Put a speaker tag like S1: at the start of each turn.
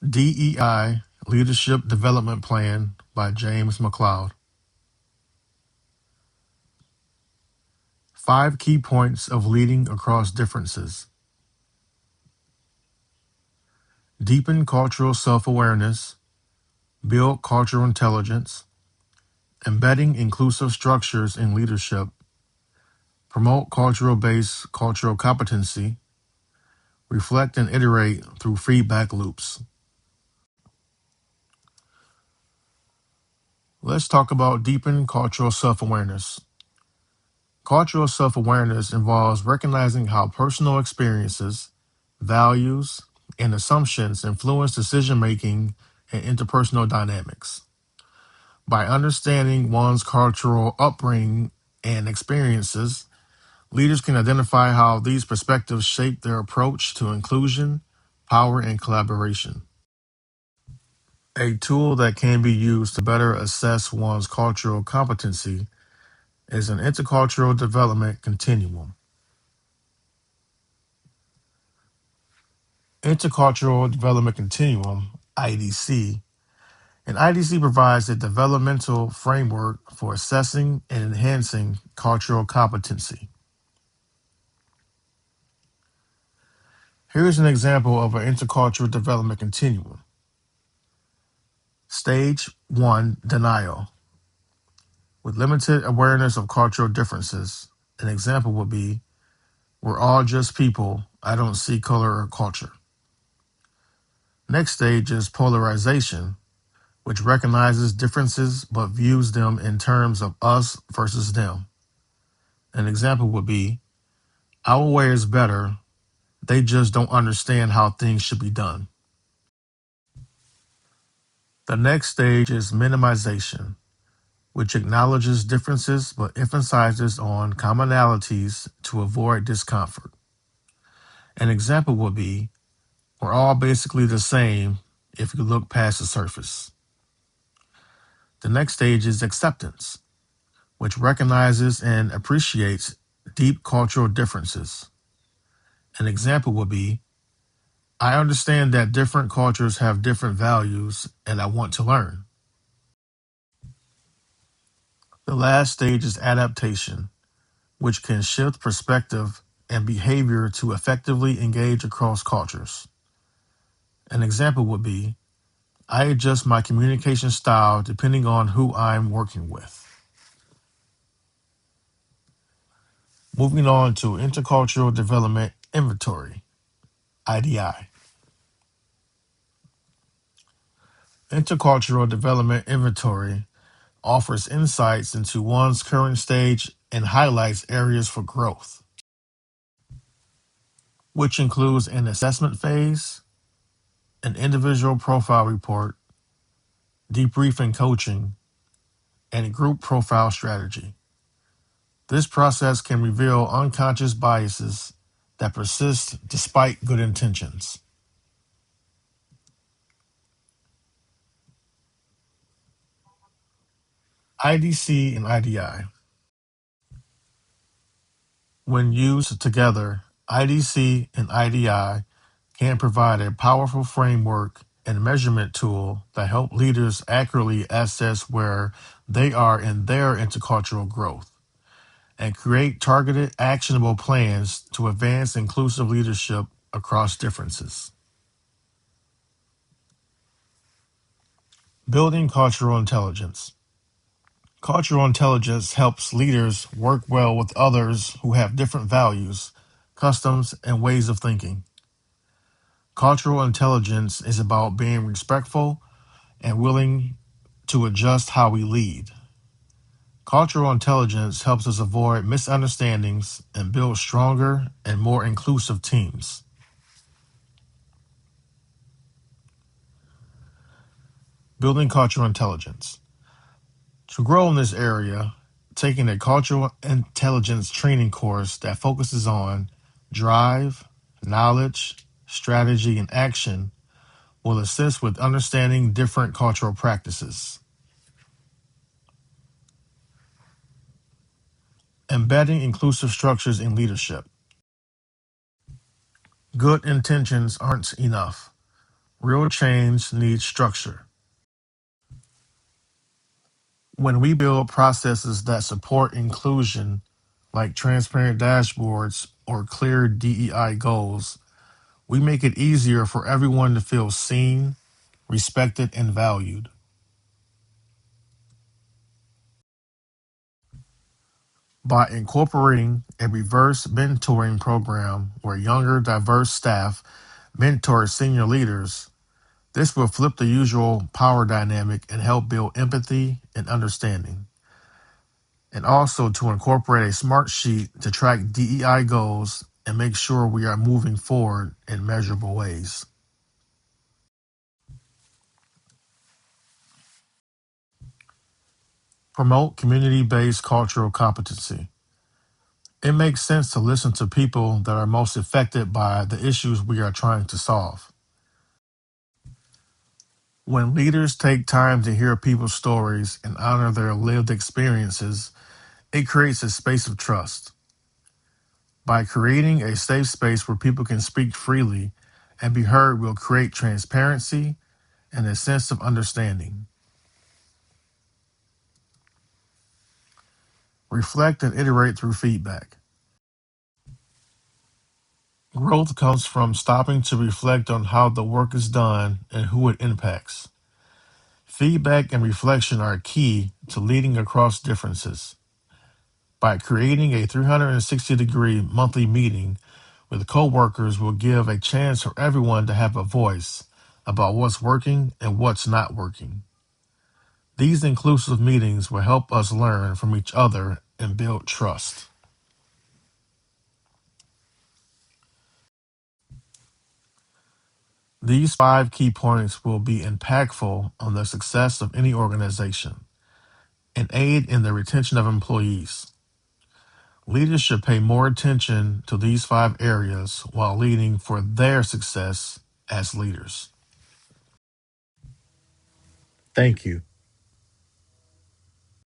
S1: DEI Leadership Development Plan by James McLeod. 5 key points of leading across differences. Deepen cultural self-awareness, build cultural intelligence, embedding inclusive structures in leadership, promote cultural-based cultural competency, reflect and iterate through feedback loops. Let's talk about deepen cultural self-awareness. Cultural self-awareness involves recognizing how personal experiences, values, and assumptions influence decision-making and interpersonal dynamics. By understanding one's cultural upbringing and experiences, leaders can identify how these perspectives shape their approach to inclusion, power, and collaboration. A tool that can be used to better assess one's cultural competency is an intercultural development continuum. Intercultural Development Continuum, IDC. An IDC provides a developmental framework for assessing and enhancing cultural competency. Here's an example of an intercultural development continuum. Stage 1, denial. With limited awareness of cultural differences, an example would be, we're all just people, I don't see color or culture. Next stage is polarization, which recognizes differences but views them in terms of us versus them. An example would be, our way is better, they just don't understand how things should be done. The next stage is minimization, which acknowledges differences but emphasizes on commonalities to avoid discomfort. An example would be, we're all basically the same if you look past the surface. The next stage is acceptance, which recognizes and appreciates deep cultural differences. An example would be, I understand that different cultures have different values and I want to learn. The last stage is adaptation, which can shift perspective and behavior to effectively engage across cultures. An example would be, I adjust my communication style depending on who I'm working with. Moving on to Intercultural Development Inventory, IDI. Intercultural Development Inventory offers insights into one's current stage and highlights areas for growth, which includes an assessment phase, an individual profile report, debriefing coaching, and a group profile strategy. This process can reveal unconscious biases that persist despite good intentions. IDC and IDI. When used together, IDC and IDI can provide a powerful framework and measurement tool that help leaders accurately assess where they are in their intercultural growth and create targeted, actionable plans to advance inclusive leadership across differences. Building cultural intelligence. Cultural intelligence helps leaders work well with others who have different values, customs, and ways of thinking. Cultural intelligence is about being respectful and willing to adjust how we lead. Cultural intelligence helps us avoid misunderstandings and build stronger and more inclusive teams. Building cultural intelligence. To grow in this area, taking a cultural intelligence training course that focuses on drive, knowledge, strategy, and action will assist with understanding different cultural practices. Embedding inclusive structures in leadership. Good intentions aren't enough. Real change needs structure. When we build processes that support inclusion, like transparent dashboards or clear DEI goals, we make it easier for everyone to feel seen, respected, and valued. By incorporating a reverse mentoring program where younger, diverse staff mentor senior leaders, this will flip the usual power dynamic and help build empathy and understanding. And also to incorporate a smart sheet to track DEI goals and make sure we are moving forward in measurable ways. Promote community based cultural competency. It makes sense to listen to people that are most affected by the issues we are trying to solve. When leaders take time to hear people's stories and honor their lived experiences, it creates a space of trust. By creating a safe space where people can speak freely and be heard, will create transparency and a sense of understanding. Reflect and iterate through feedback. Growth comes from stopping to reflect on how the work is done and who it impacts. Feedback and reflection are key to leading across differences. By creating a 360-degree monthly meeting with coworkers will give a chance for everyone to have a voice about what's working and what's not working. These inclusive meetings will help us learn from each other and build trust. These 5 key points will be impactful on the success of any organization and aid in the retention of employees. Leaders should pay more attention to these 5 areas while leading for their success as leaders. Thank you.